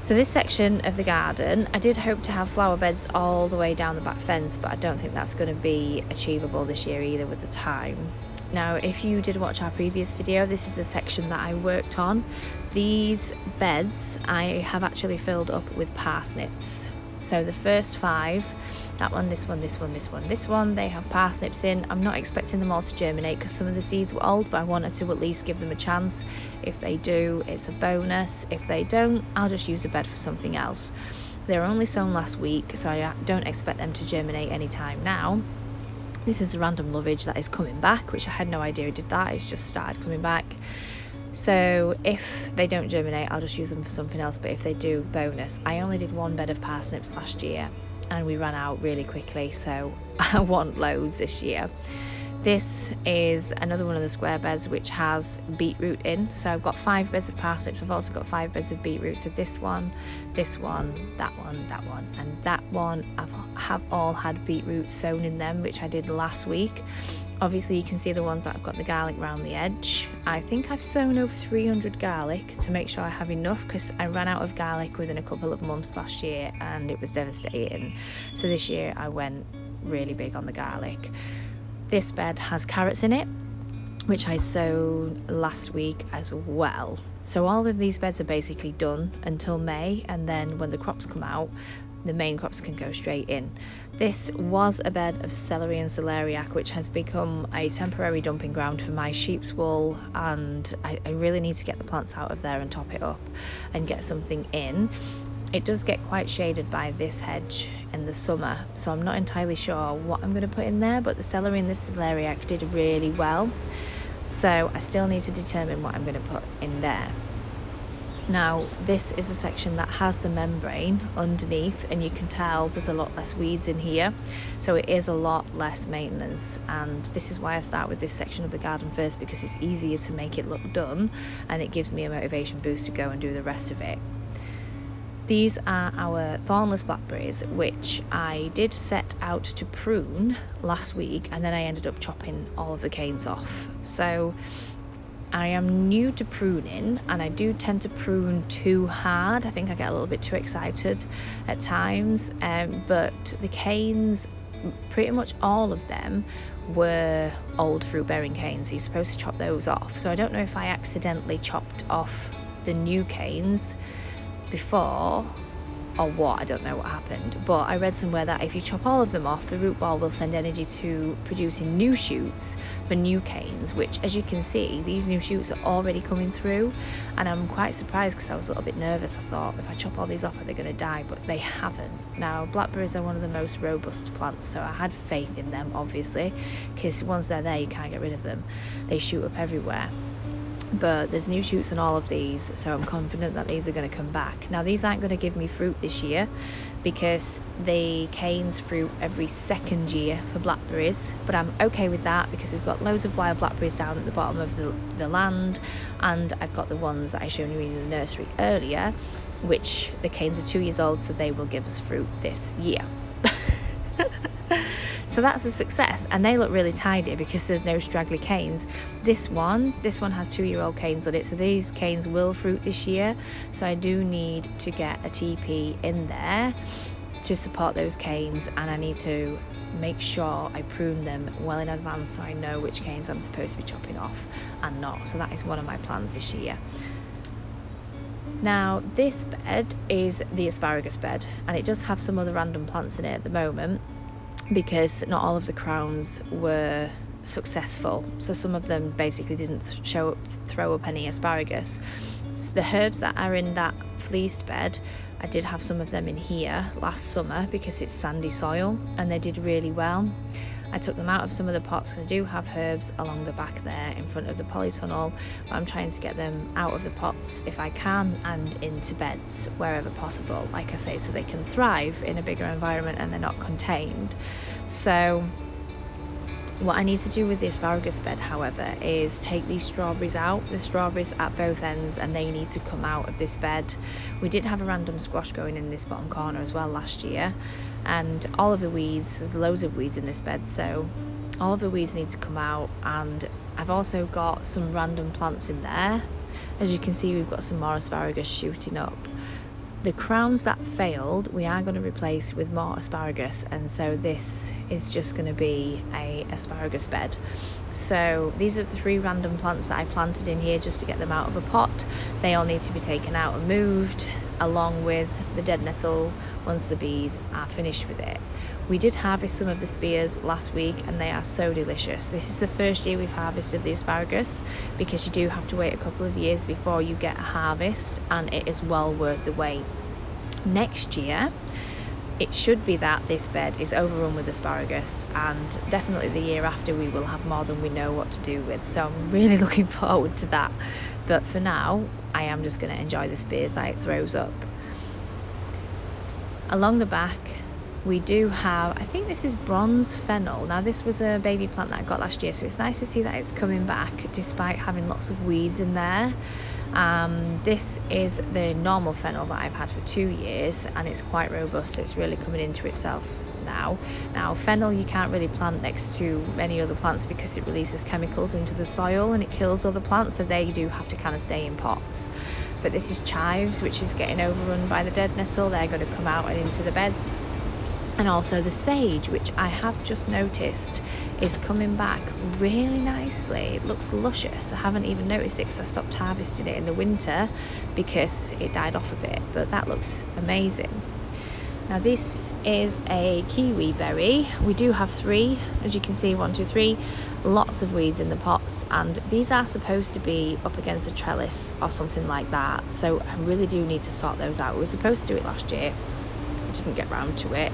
So this section of the garden, I did hope to have flower beds all the way down the back fence, but I don't think that's going to be achievable this year either with the time. Now, if you did watch our previous video, this is a section that I worked on. These beds I have actually filled up with parsnips. So the first 5, that one, this one, this one, this one, this one, they have parsnips in. I'm not expecting them all to germinate because some of the seeds were old, but I wanted to at least give them a chance. If they do, it's a bonus. If they don't, I'll just use the bed for something else. They were only sown last week, so I don't expect them to germinate anytime now. This is a random lovage that is coming back, which I had no idea it did that. It's just started coming back. So if they don't germinate, I'll just use them for something else, but if they do, bonus. I only did 1 bed of parsnips last year and we ran out really quickly, so I want loads this year. This is another one of the square beds which has beetroot in. So I've got 5 beds of parsnips. I've also got 5 beds of beetroot. So this one, that one, and that one have all had beetroot sown in them, which I did last week. Obviously you can see the ones that I've got the garlic around the edge. I think I've sown over 300 garlic to make sure I have enough, because I ran out of garlic within a couple of months last year and it was devastating. So this year I went really big on the garlic. This bed has carrots in it, which I sowed last week as well. So all of these beds are basically done until May, and then when the crops come out, the main crops can go straight in. This was a bed of celery and celeriac, which has become a temporary dumping ground for my sheep's wool, and I really need to get the plants out of there and top it up and get something in. It does get quite shaded by this hedge in the summer, so I'm not entirely sure what I'm going to put in there, but the celery and the celeriac did really well, so I still need to determine what I'm going to put in there. Now, this is a section that has the membrane underneath, and you can tell there's a lot less weeds in here, so it is a lot less maintenance, and this is why I start with this section of the garden first, because it's easier to make it look done and it gives me a motivation boost to go and do the rest of it. These are our thornless blackberries, which I did set out to prune last week, and then I ended up chopping all of the canes off. So I am new to pruning, and I do tend to prune too hard. I think I get a little bit too excited at times, but the canes, pretty much all of them were old fruit bearing canes, so you're supposed to chop those off. So I don't know if I accidentally chopped off the new canes before or what, I don't know what happened, but I read somewhere that if you chop all of them off, the root ball will send energy to producing new shoots for new canes, which, as you can see, these new shoots are already coming through, and I'm quite surprised because I was a little bit nervous. I thought, if I chop all these off, are they going to die? But they haven't. Now, blackberries are one of the most robust plants, so I had faith in them, obviously, because once they're there, you can't get rid of them. They shoot up everywhere. But there's new shoots on all of these, so I'm confident that these are going to come back. Now, these aren't going to give me fruit this year because the canes fruit every 2nd year for blackberries, but I'm okay with that because we've got loads of wild blackberries down at the bottom of the land, and I've got the ones that I showed you in the nursery earlier, which the canes are 2 years old, so they will give us fruit this year. So that's a success, and they look really tidy because there's no straggly canes. This one has 2-year-old canes on it, so these canes will fruit this year. So I do need to get a TP in there to support those canes, and I need to make sure I prune them well in advance so I know which canes I'm supposed to be chopping off and not. So that is one of my plans this year. Now, this bed is the asparagus bed, and it does have some other random plants in it at the moment, because not all of the crowns were successful, so some of them basically didn't throw up any asparagus. So the herbs that are in that fleeced bed, I did have some of them in here last summer because it's sandy soil, and they did really well. I took them out of some of the pots because I do have herbs along the back there in front of the polytunnel, but I'm trying to get them out of the pots if I can and into beds wherever possible, like I say, so they can thrive in a bigger environment and they're not contained. So what I need to do with the asparagus bed, however, is take these strawberries out. The strawberries at both ends, and they need to come out of this bed. We did have a random squash going in this bottom corner as well last year, and all of the weeds, there's loads of weeds in this bed, so all of the weeds need to come out. And I've also got some random plants in there. As you can see, we've got some more asparagus shooting up, The crowns that failed, we are going to replace with more asparagus, and so this is just going to be a asparagus bed. So these are the 3 random plants that I planted in here just to get them out of a pot. They all need to be taken out and moved, along with the dead nettle once the bees are finished with it. We did harvest some of the spears last week and they are so delicious. This is the first year we've harvested the asparagus, because you do have to wait a couple of years before you get a harvest, and it is well worth the wait. Next year, it should be that this bed is overrun with asparagus, and definitely the year after we will have more than we know what to do with. So I'm really looking forward to that. But for now, I am just going to enjoy the spears that it throws up. Along the back, we do have, I think this is bronze fennel. Now this was a baby plant that I got last year, so it's nice to see that it's coming back despite having lots of weeds in there. This is the normal fennel that I've had for 2 years, and it's quite robust, so it's really coming into itself now. Now fennel you can't really plant next to many other plants because it releases chemicals into the soil and it kills other plants, so they do have to kind of stay in pots. But this is chives, which is getting overrun by the dead nettle. They're going to come out and into the beds. And also the sage, which I have just noticed is coming back really nicely. It looks luscious. I haven't even noticed it because I stopped harvesting it in the winter because it died off a bit, but that looks amazing. Now this is a kiwi berry. We do have 3, as you can see, 1, 2, 3. Lots of weeds in the pots, and these are supposed to be up against a trellis or something like that, so I really do need to sort those out. We were supposed to do it last year, I didn't get round to it,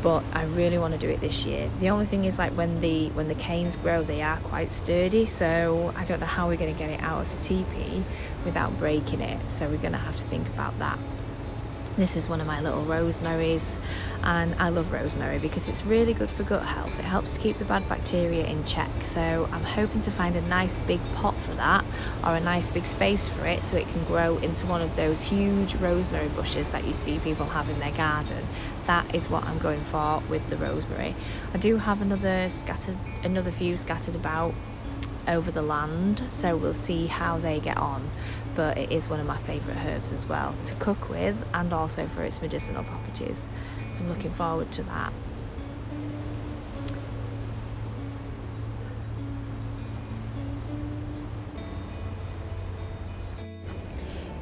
but I really want to do it this year. The only thing is, like, when the canes grow, they are quite sturdy, so I don't know how we're going to get it out of the teepee without breaking it, so we're going to have to think about that. This is one of my little rosemaries, and I love rosemary because it's really good for gut health. It helps to keep the bad bacteria in check, so I'm hoping to find a nice big pot for that, or a nice big space for it, so it can grow into one of those huge rosemary bushes that you see people have in their garden. That is what I'm going for with the rosemary. I do have another few scattered about over the land, so we'll see how they get on, but it is one of my favourite herbs as well to cook with, and also for its medicinal properties, so I'm looking forward to that.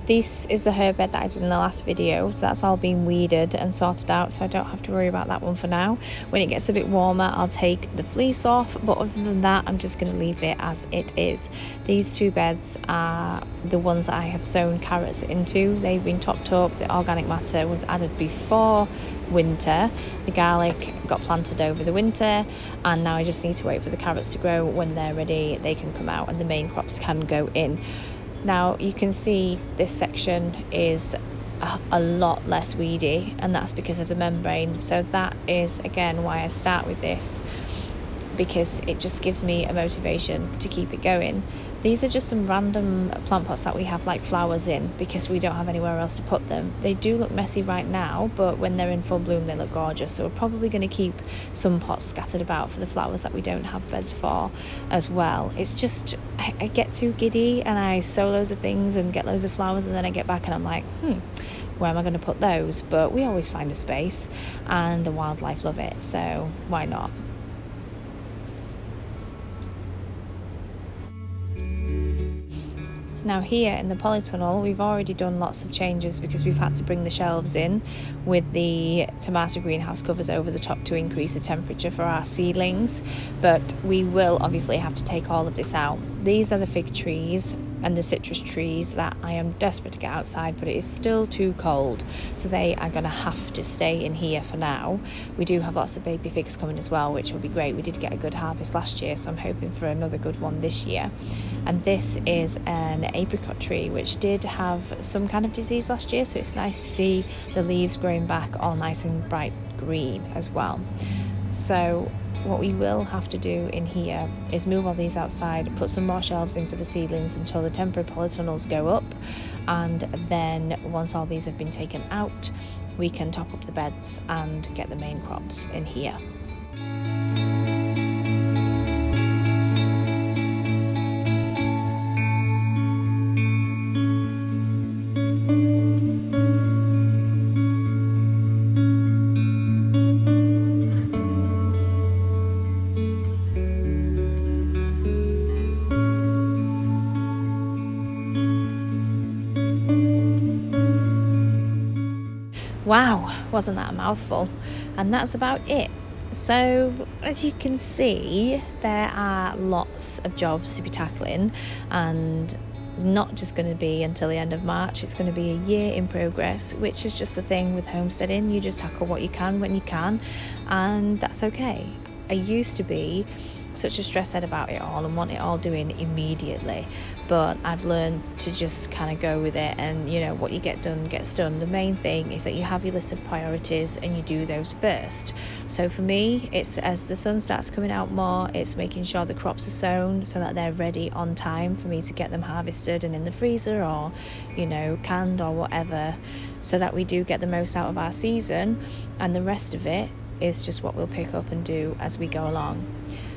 This is the herb bed that I did in the last video, so that's all been weeded and sorted out, so I don't have to worry about that one for now. When it gets a bit warmer, I'll take the fleece off, but other than that, I'm just going to leave it as it is. These 2 beds are the ones that I have sown carrots into. They've been topped up. The organic matter was added before winter. The garlic got planted over the winter, and now I just need to wait for the carrots to grow. When they're ready, they can come out and the main crops can go in. Now you can see this section is a lot less weedy, and that's because of the membrane, so that is again why I start with this, because it just gives me a motivation to keep it going. These are just some random plant pots that we have like flowers in because we don't have anywhere else to put them. They do look messy right now, but when they're in full bloom they look gorgeous, so we're probably going to keep some pots scattered about for the flowers that we don't have beds for as well. It's just, I get too giddy and I sow loads of things and get loads of flowers, and then I get back and I'm like, where am I going to put those? But we always find a space, and the wildlife love it, so why not? Now here in the polytunnel, we've already done lots of changes because we've had to bring the shelves in with the tomato greenhouse covers over the top to increase the temperature for our seedlings, but we will obviously have to take all of this out. These are the fig trees and the citrus trees that I am desperate to get outside, but it is still too cold, so they are going to have to stay in here for now. We do have lots of baby figs coming as well, which will be great. We did get a good harvest last year, so I'm hoping for another good one this year. And this is an apricot tree which did have some kind of disease last year, so it's nice to see the leaves growing back all nice and bright green as well. So what we will have to do in here is move all these outside, put some more shelves in for the seedlings until the temporary polytunnels go up, and then once all these have been taken out, we can top up the beds and get the main crops in here. Wow, wasn't that a mouthful? And that's about it. So, as you can see, there are lots of jobs to be tackling, and not just going to be until the end of March. It's going to be a year in progress, which is just the thing with homesteading. You just tackle what you can when you can, and that's okay. I used to be such a stress head about it all and want it all doing immediately, but I've learned to just kind of go with it, and you know, what you get done gets done. The main thing is that you have your list of priorities and you do those first. So for me, it's as the sun starts coming out more, it's making sure the crops are sown so that they're ready on time for me to get them harvested and in the freezer, or you know, canned or whatever, so that we do get the most out of our season, and the rest of it is just what we'll pick up and do as we go along.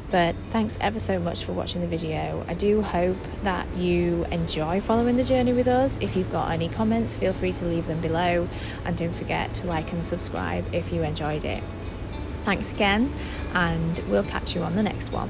But thanks ever so much for watching the video. I do hope that you enjoy following the journey with us. If you've got any comments, feel free to leave them below, and don't forget to like and subscribe if you enjoyed it. Thanks again, and we'll catch you on the next one.